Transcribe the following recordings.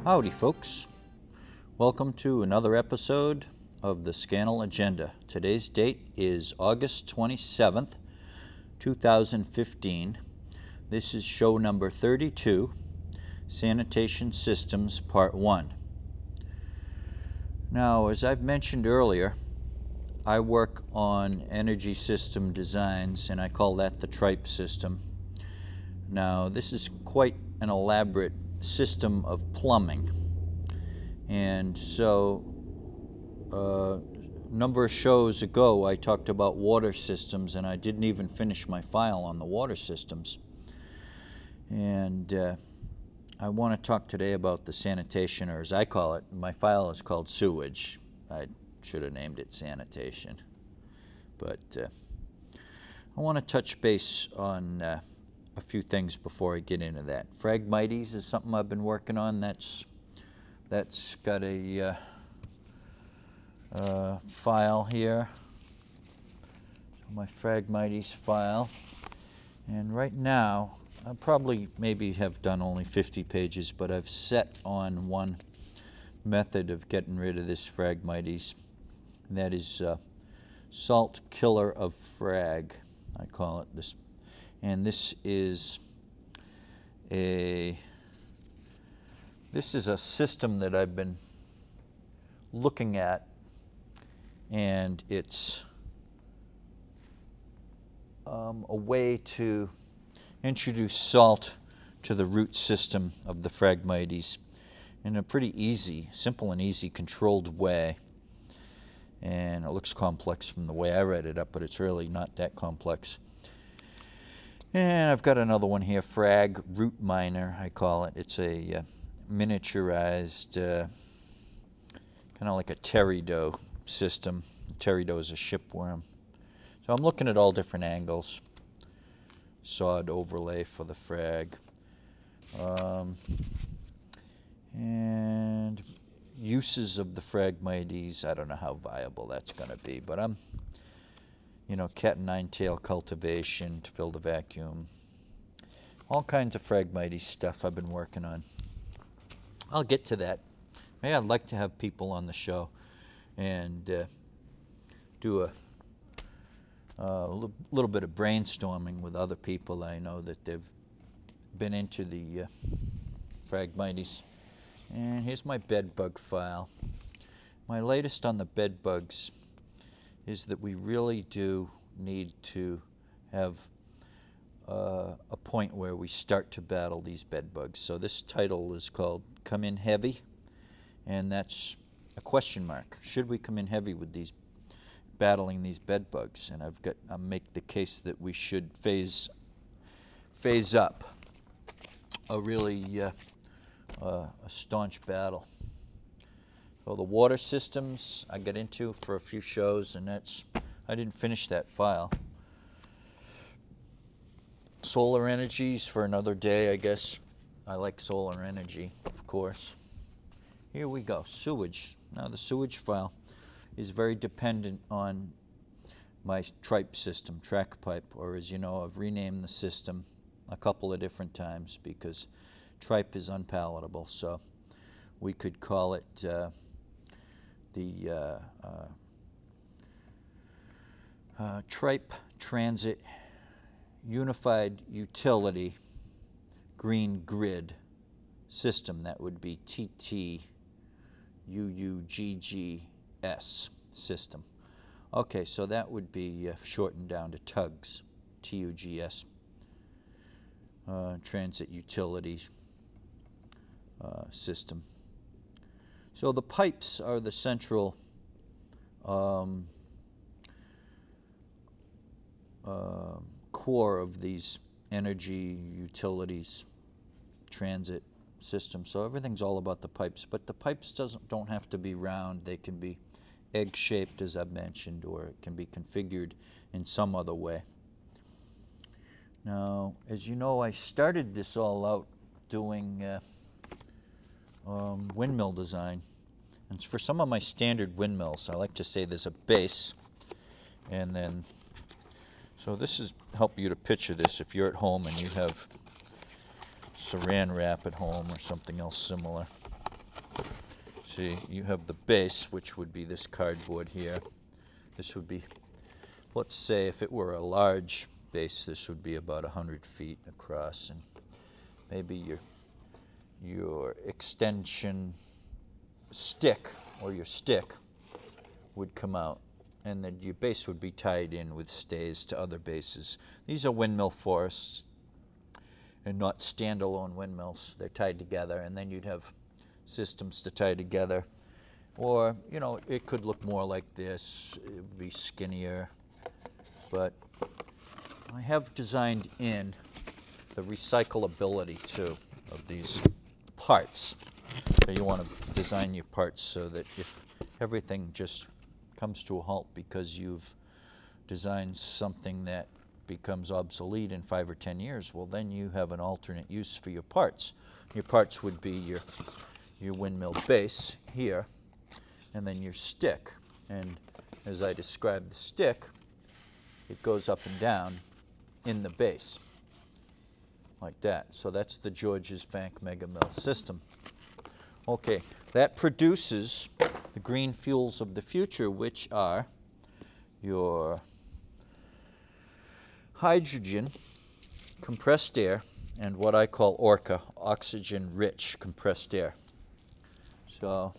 Howdy folks, welcome to another episode of the Scannell Agenda. Today's date is August 27th, 2015. This is show number 32, Sanitation Systems Part 1. Now, as I've mentioned earlier, I work on energy system designs and I call that the tripe system. Now, this is quite an elaborate system of plumbing, and so a number of shows ago I talked about water systems, and I didn't even finish my file on the water systems, and I want to talk today about the sanitation, or as I call it, my file is called sewage. I should have named it sanitation, but I want to touch base on a few things before I get into that. Phragmites is something I've been working on. That's got a file here, my Phragmites file, and right now I probably maybe have done only 50 pages, but I've set on one method of getting rid of this Phragmites, and that is salt killer of frag, I call it this. And this is a system that I've been looking at, and it's a way to introduce salt to the root system of the Phragmites in a pretty easy, simple and easy, controlled way. And it looks complex from the way I read it up, but it's really not that complex. And I've got another one here, frag root miner, I call it. It's a miniaturized, kind of like a pteridot system. Pteridot is a shipworm. So I'm looking at all different angles. Sawed overlay for the frag. And uses of the Phragmites, I don't know how viable that's going to be, but I'm, cat and nine-tail cultivation to fill the vacuum. All kinds of Phragmites stuff I've been working on. I'll get to that. Maybe I'd like to have people on the show and do a little bit of brainstorming with other people I know that they've been into the Phragmites. And here's my bed bug file. My latest on the bed bugs is that we really do need to have a point where we start to battle these bed bugs. So this title is called Come In Heavy, and that's a question mark. Should we come in heavy with these battling these bed bugs? And I'll make the case that we should phase up a really a staunch battle. So the water systems I got into for a few shows, and I didn't finish that file. Solar energies for another day, I guess. I like solar energy, of course. Here we go, sewage. Now the sewage file is very dependent on my tripe system, track pipe, or as you know, I've renamed the system a couple of different times because tripe is unpalatable, so we could call it the Tripe Transit Unified Utility Green Grid System. That would be TTUUGGS system. Okay, so that would be shortened down to TUGS, TUGS, Transit Utilities System. So the pipes are the central core of these energy utilities transit systems. So everything's all about the pipes, but the pipes don't have to be round. They can be egg-shaped, as I've mentioned, or it can be configured in some other way. Now, as you know, I started this all out doing windmill design. And for some of my standard windmills, I like to say there's a base, and then, so this is help you to picture this if you're at home and you have saran wrap at home or something else similar. See, you have the base, which would be this cardboard here. This would be, let's say if it were a large base, this would be about 100 feet across, and maybe your extension stick, or your stick, would come out, and then your base would be tied in with stays to other bases. These are windmill forests and not standalone windmills. They're tied together, and then you'd have systems to tie together. Or, you know, it could look more like this. It would be skinnier. But I have designed in the recyclability, too, of these parts. So you want to design your parts so that if everything just comes to a halt because you've designed something that becomes obsolete in 5 or 10 years, well, then you have an alternate use for your parts. Your parts would be your windmill base here, and then your stick. And as I described the stick, it goes up and down in the base, like that. So that's the Georges Bank Mega Mill system. Okay, that produces the green fuels of the future, which are your hydrogen, compressed air, and what I call ORCA, oxygen-rich compressed air. So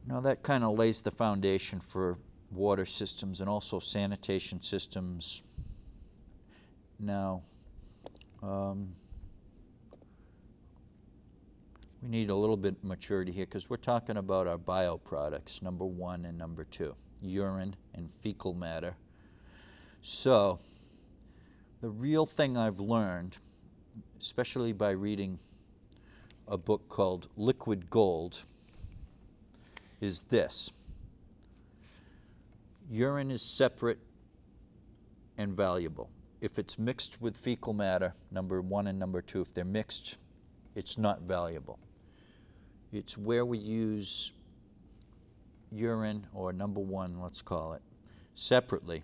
now that kind of lays the foundation for water systems and also sanitation systems. Now, we need a little bit of maturity here because we're talking about our bioproducts, number 1 and number 2, urine and fecal matter. So the real thing I've learned, especially by reading a book called Liquid Gold, is this. Urine is separate and valuable. If it's mixed with fecal matter, number 1 and number 2, if they're mixed, it's not valuable. It's where we use urine, or number 1, let's call it, separately,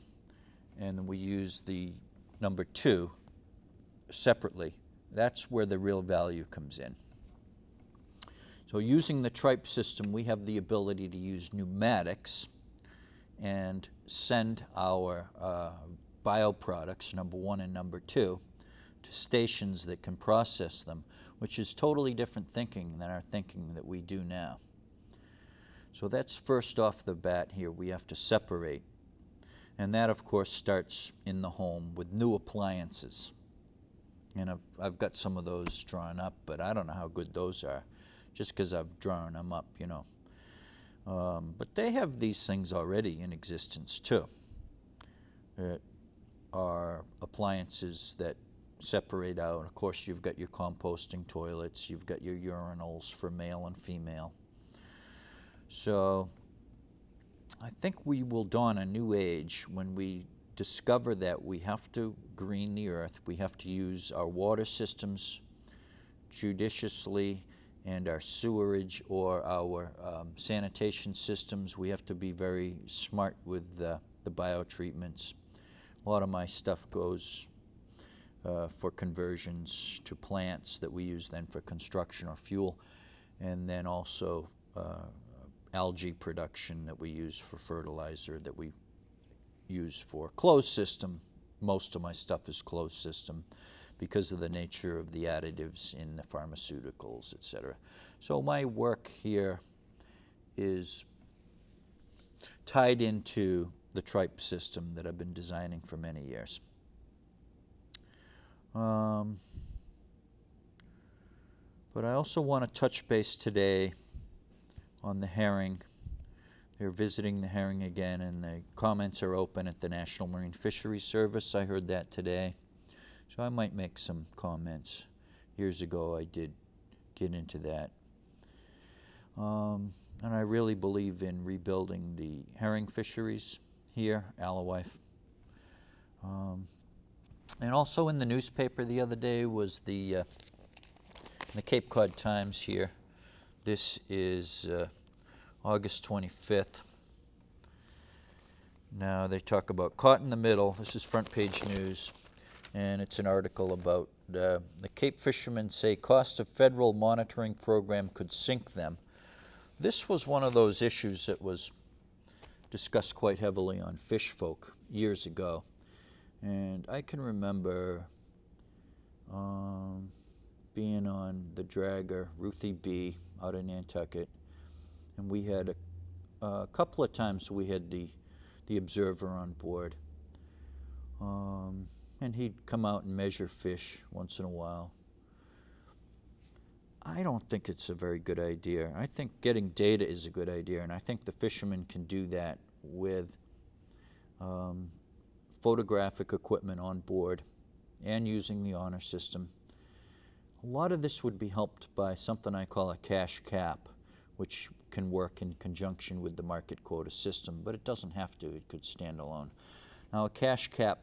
and then we use the number 2 separately. That's where the real value comes in. So using the tripe system, we have the ability to use pneumatics and send our bioproducts, number 1 and number 2, to stations that can process them, which is totally different thinking than our thinking that we do now. So that's first off the bat here. We have to separate. And that, of course, starts in the home with new appliances. And I've got some of those drawn up, but I don't know how good those are, just because I've drawn them up, you know. But they have these things already in existence, too. There are appliances that separate out. Of course, you've got your composting toilets, you've got your urinals for male and female. So I think we will dawn a new age when we discover that we have to green the earth. We have to use our water systems judiciously, and our sewerage or our sanitation systems. We have to be very smart with the biotreatments. A lot of my stuff goes for conversions to plants that we use then for construction or fuel, and then also algae production that we use for fertilizer, that we use for closed system. Most of my stuff is closed system because of the nature of the additives in the pharmaceuticals, etc. So my work here is tied into the tripe system that I've been designing for many years. But I also want to touch base today on the herring. They're visiting the herring again, and the comments are open at the National Marine Fisheries Service. I heard that today. So I might make some comments. Years ago I did get into that. And I really believe in rebuilding the herring fisheries here, Alewife. And also in the newspaper the other day was the Cape Cod Times here. This is August 25th. Now they talk about caught in the middle. This is front page news. And it's an article about the Cape fishermen say cost of federal monitoring program could sink them. This was one of those issues that was discussed quite heavily on Fish Folk years ago. And I can remember being on the dragger, Ruthie B, out in Nantucket, and we had a couple of times we had the observer on board. And he'd come out and measure fish once in a while. I don't think it's a very good idea. I think getting data is a good idea, and I think the fishermen can do that with photographic equipment on board and using the honor system. A lot of this would be helped by something I call a cash cap, which can work in conjunction with the market quota system, but it doesn't have to. It could stand alone. Now, a cash cap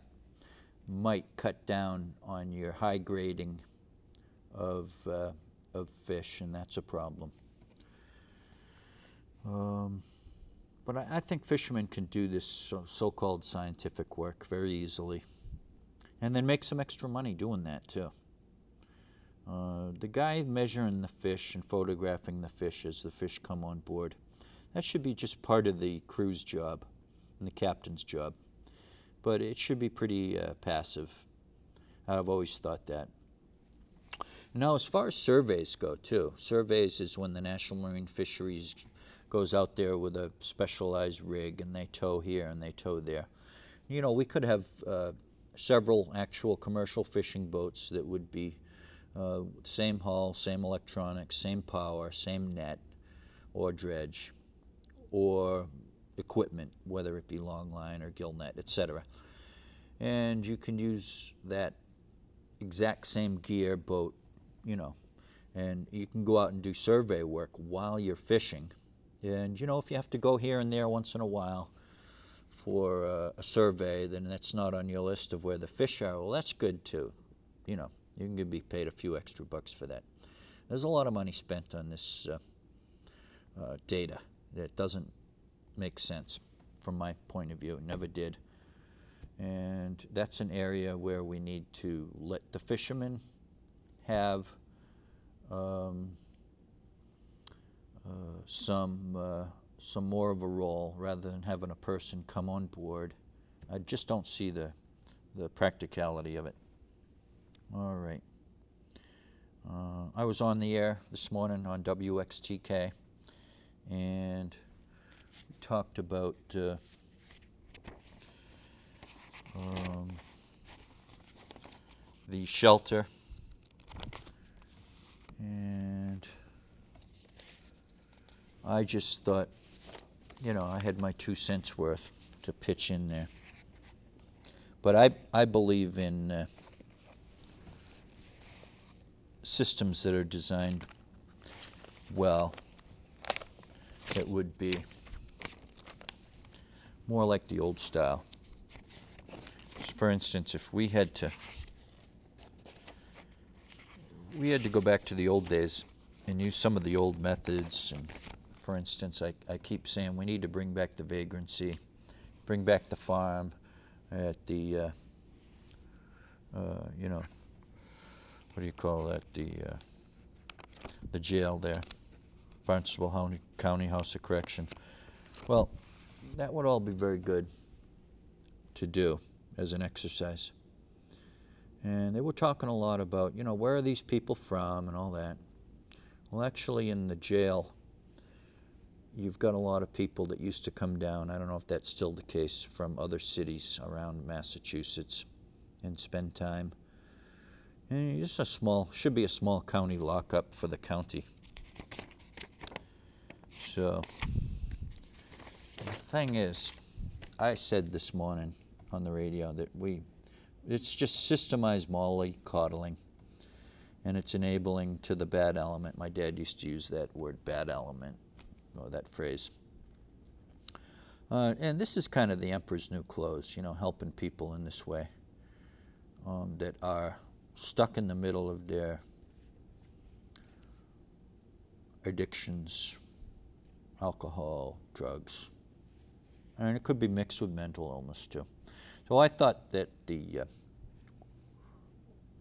might cut down on your high grading of fish, and that's a problem. But I think fishermen can do this so-called scientific work very easily, and then make some extra money doing that too. The guy measuring the fish and photographing the fish as the fish come on board, that should be just part of the crew's job and the captain's job. But it should be pretty passive. I've always thought that. Now, as far as surveys go, too, surveys is when the National Marine Fisheries goes out there with a specialized rig, and they tow here and they tow there. You know, we could have several actual commercial fishing boats that would be same hull, same electronics, same power, same net, or dredge, or equipment, whether it be long line or gill net, etc. And you can use that exact same gear boat, you know, and you can go out and do survey work while you're fishing. And, you know, if you have to go here and there once in a while for a survey, then that's not on your list of where the fish are. Well, that's good too. You know, you can be paid a few extra bucks for that. There's a lot of money spent on this data that doesn't make sense from my point of view. It never did. And that's an area where we need to let the fishermen have some more of a role rather than having a person come on board. I just don't see the practicality of it. All right. I was on the air this morning on WXTK, and we talked about the shelter, and I just thought, you know, I had my 2 cents worth to pitch in there. But I believe in systems that are designed well, that would be more like the old style. For instance, if we had to go back to the old days and use some of the old methods, and for instance, I keep saying we need to bring back the vagrancy, bring back the farm at the, you know, what do you call that, the jail there, Barnstable County House of Correction. Well, that would all be very good to do as an exercise. And they were talking a lot about, you know, where are these people from and all that. Well, actually in the jail, you've got a lot of people that used to come down, I don't know if that's still the case, from other cities around Massachusetts and spend time. And just should be a small county lockup for the county. So, the thing is, I said this morning on the radio that it's just systemized mollycoddling, and it's enabling to the bad element. My dad used to use that word, bad element, or that phrase. And this is kind of the emperor's new clothes, you know, helping people in this way that are stuck in the middle of their addictions, alcohol, drugs, and it could be mixed with mental illness too. So I thought that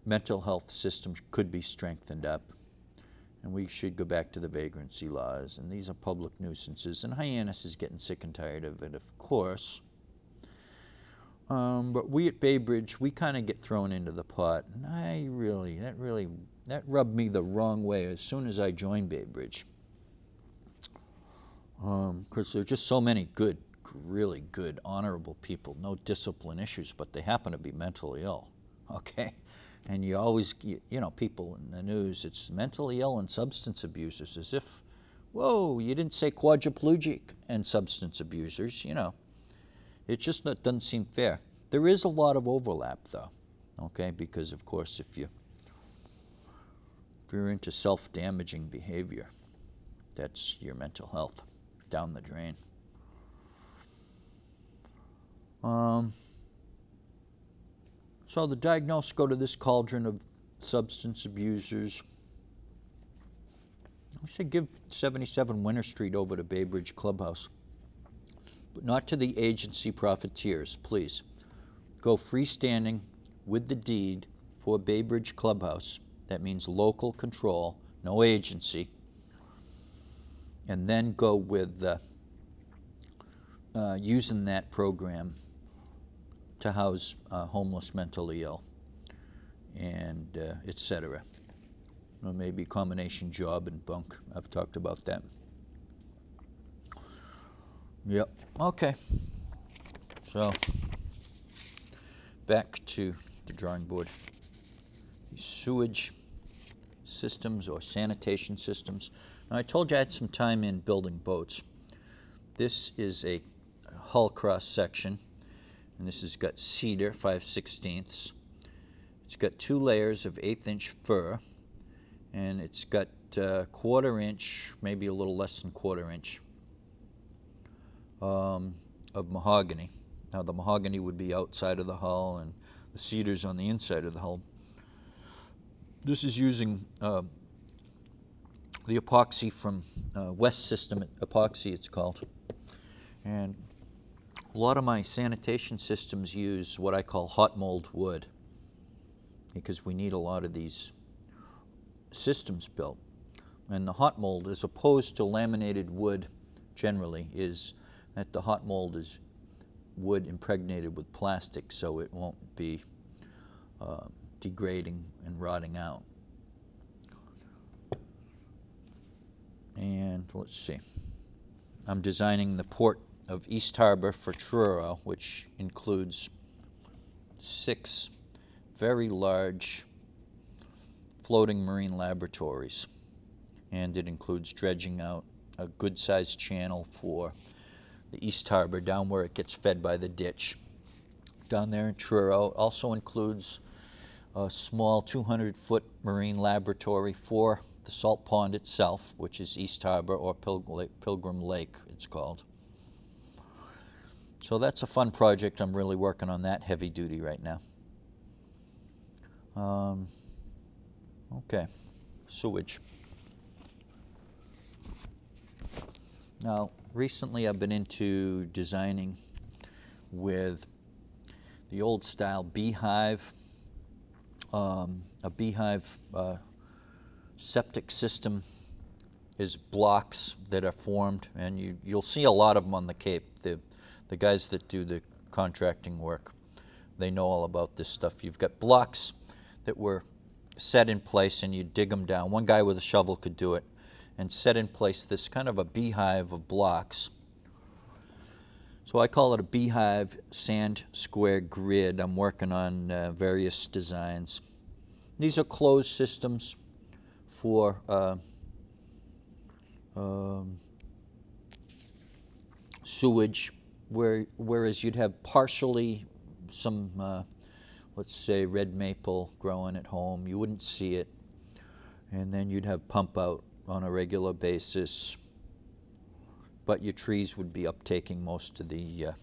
mental health systems could be strengthened up, and we should go back to the vagrancy laws, and these are public nuisances, and Hyannis is getting sick and tired of it, of course. But we at Bay Bridge, we kind of get thrown into the pot, and that rubbed me the wrong way as soon as I joined Bay Bridge. Because there are just so many good, really good, honorable people, no discipline issues, but they happen to be mentally ill, okay? And you always, you know, people in the news, it's mentally ill and substance abusers, as if, whoa, you didn't say quadriplegic and substance abusers, you know. It just doesn't seem fair. There is a lot of overlap, though, okay? Because, of course, if you're into self-damaging behavior, that's your mental health down the drain. So the diagnosed go to this cauldron of substance abusers. I should give 77 Winter Street over to Bay Bridge Clubhouse. But not to the agency profiteers, please. Go freestanding with the deed for Bay Bridge Clubhouse. That means local control, no agency. And then go with using that program to house homeless, mentally ill, and etc. Or maybe combination job and bunk. I've talked about that. Yep. Okay. So back to the drawing board. These sewage systems or sanitation systems. Now, I told you I had some time in building boats. This is a hull cross section, and this has got cedar 5/16. It's got 2 layers of 1/8-inch fir, and it's got 1/4 inch, maybe a little less than 1/4 inch of mahogany. Now the mahogany would be outside of the hull and the cedar's on the inside of the hull. This is using the epoxy from West System Epoxy, it's called. And a lot of my sanitation systems use what I call hot mold wood, because we need a lot of these systems built. And the hot mold, as opposed to laminated wood generally, is that the hot mold is wood impregnated with plastic, so it won't be degrading and rotting out. And let's see, I'm designing the port of East Harbor for Truro, which includes 6 very large floating marine laboratories, and it includes dredging out a good-sized channel for the East Harbor down where it gets fed by the ditch down there in Truro. It also includes a small 200-foot marine laboratory for the salt pond itself, which is East Harbor, or Pilgrim Lake it's called. So that's a fun project. I'm really working on that heavy duty right now. Okay, sewage. Now, recently I've been into designing with the old style beehive. A beehive septic system is blocks that are formed, and you'll see a lot of them on the Cape. The guys that do the contracting work, they know all about this stuff. You've got blocks that were set in place, and you dig them down. One guy with a shovel could do it, and set in place this kind of a beehive of blocks. So I call it a beehive sand square grid. I'm working on various designs. These are closed systems for sewage, whereas you'd have partially some, let's say, red maple growing at home. You wouldn't see it. And then you'd have pump out on a regular basis, but your trees would be uptaking most of the,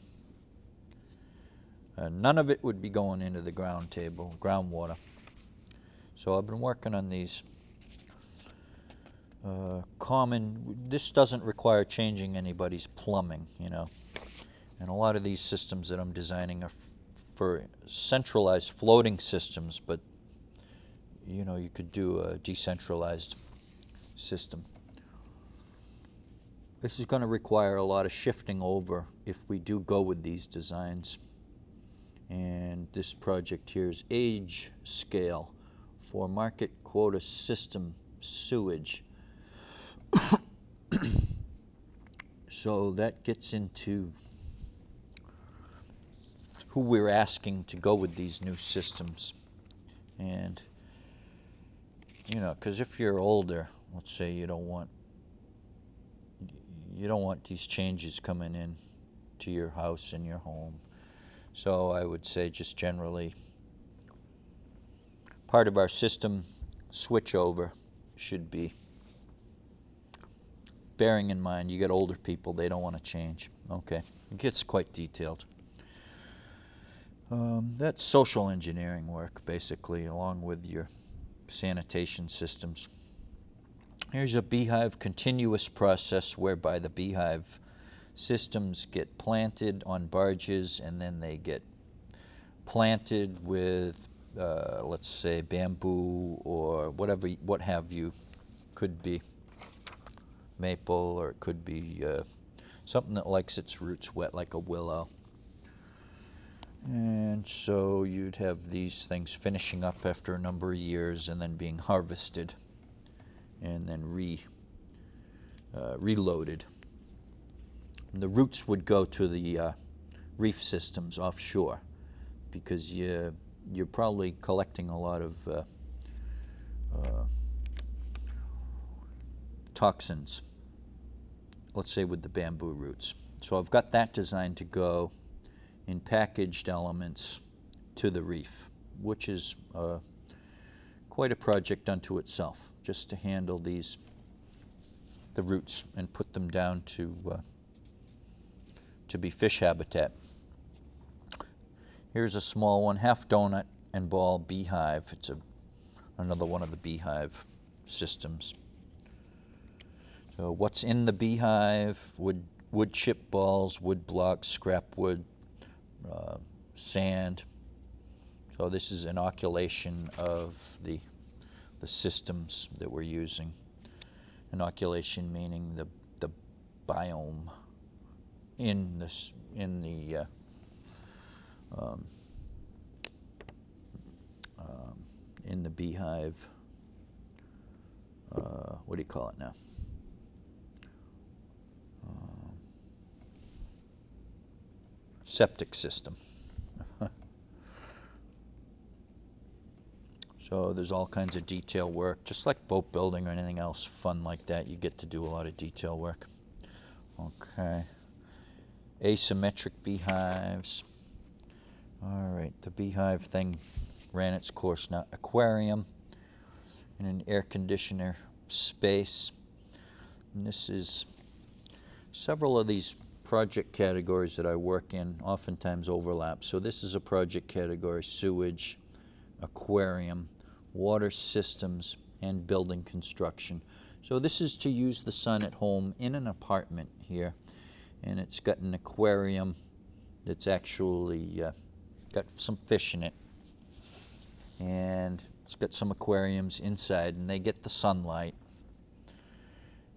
none of it would be going into the groundwater. So I've been working on these this doesn't require changing anybody's plumbing, you know. And a lot of these systems that I'm designing are for centralized floating systems, but you know, you could do a decentralized system. This is going to require a lot of shifting over if we do go with these designs. And this project here is age scale for market quota system sewage. So that gets into who we're asking to go with these new systems. And, you know, because if you're older, let's say you don't want these changes coming in to your house and your home. So I would say just generally part of our system switchover should be bearing in mind you get older people, they don't want to change. Okay, it gets quite detailed. That's social engineering work, basically, along with your sanitation systems. Here's a beehive continuous process whereby the beehive systems get planted on barges and then they get planted with, let's say, bamboo or whatever, what have you. Could be maple, or it could be something that likes its roots wet, like a willow. And so you'd have these things finishing up after a number of years and then being harvested and then reloaded. And the roots would go to the reef systems offshore, because you're probably collecting a lot of toxins, let's say with the bamboo roots. So I've got that designed to go in packaged elements to the reef, which is quite a project unto itself, just to handle the roots and put them down to be fish habitat. Here's a small one, half donut and ball beehive. It's another one of the beehive systems. So what's in the beehive? Wood chip balls, wood blocks, scrap wood, sand. So this is inoculation of the systems that we're using. Inoculation meaning the biome in the beehive. What do you call it now? Septic system. So there's all kinds of detail work, just like boat building or anything else fun like that. You get to do a lot of detail work. Okay. Asymmetric beehives. All right, the beehive thing ran its course now. Aquarium in an air conditioner space. And this is several of these project categories that I work in oftentimes overlap. So this is a project category: sewage, aquarium, water systems, and building construction. So this is to use the sun at home in an apartment here, and it's got an aquarium that's actually got some fish in it, and it's got some aquariums inside, and they get the sunlight.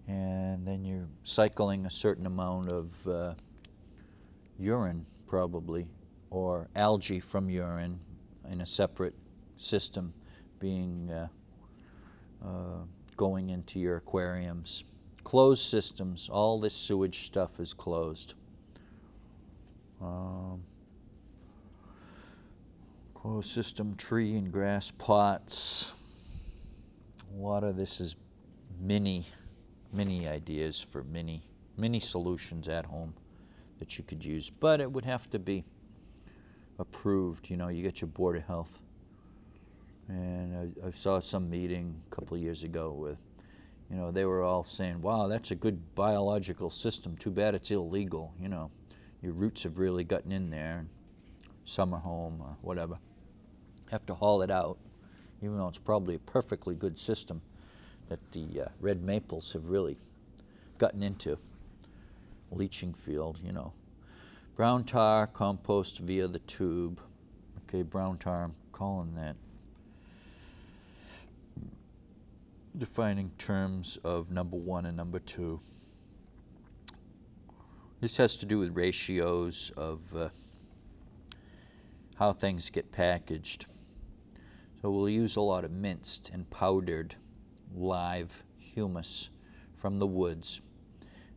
And then you're cycling a certain amount of urine, probably, or algae from urine in a separate system being going into your aquariums. Closed systems, all this sewage stuff is closed. Closed system, tree and grass pots. A lot of this is mini ideas for mini solutions at home that you could use, but it would have to be approved. You know, you get your Board of Health. And I saw some meeting a couple of years ago with, you know, they were all saying, wow, that's a good biological system. Too bad it's illegal. You know, your roots have really gotten in there. Summer home or whatever. Have to haul it out, even though it's probably a perfectly good system that the red maples have really gotten into. Leaching field, you know. Brown tar, compost via the tube. Okay, brown tar, I'm calling that. defining terms of number 1 and number 2. This has to do with ratios of how things get packaged. So we'll use a lot of minced and powdered live humus from the woods.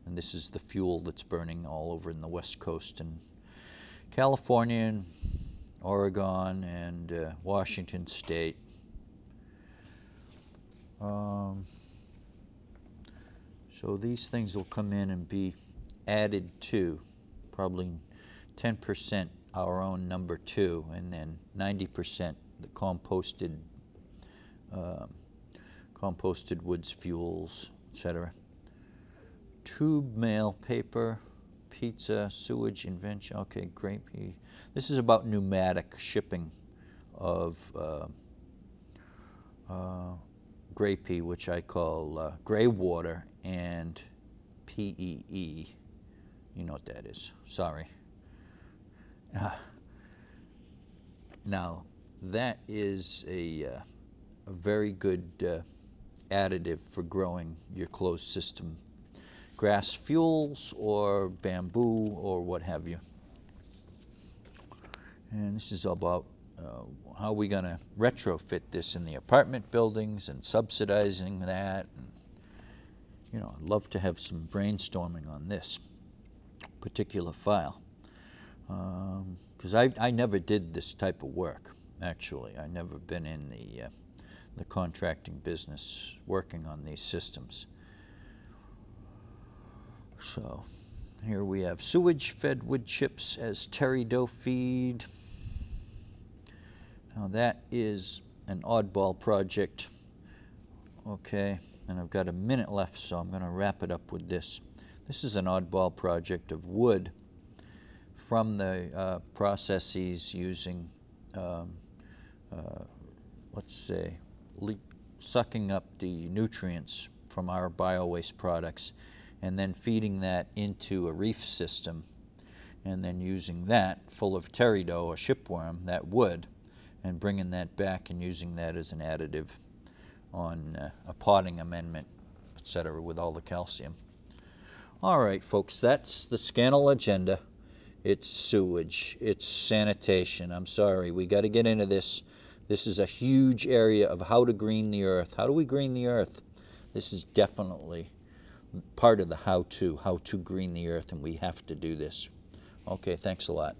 And this is the fuel that's burning all over in the West Coast and California and Oregon and Washington State. So these things will come in and be added to, probably 10% our own number 2, and then 90% the composted woods fuels, etc. Tube mail, paper, pizza, sewage, invention. Okay, grape. This is about pneumatic shipping of grapey, which I call gray water, and PEE. You know what that is. Sorry. Now, that is a very good additive for growing your closed system grass fuels or bamboo or what have you. And this is about how we're going to retrofit this in the apartment buildings and subsidizing that. And, you know, I'd love to have some brainstorming on this particular file. Because I never did this type of work, actually. I've never been in the contracting business working on these systems. So here we have sewage-fed wood chips as terry dough feed. Now that is an oddball project. Okay, and I've got a minute left, so I'm going to wrap it up with this. This is an oddball project of wood from the processes using, let's say, sucking up the nutrients from our bio-waste products and then feeding that into a reef system and then using that full of terry dough or shipworm, that wood, and bringing that back and using that as an additive on a potting amendment, etc., with all the calcium. All right, folks, that's the Scannell agenda. It's sewage, it's sanitation. I'm sorry, we got to get into this. This is a huge area of how to green the earth. How do we green the earth? This is definitely part of the how to green the earth, and we have to do this. Okay, thanks a lot.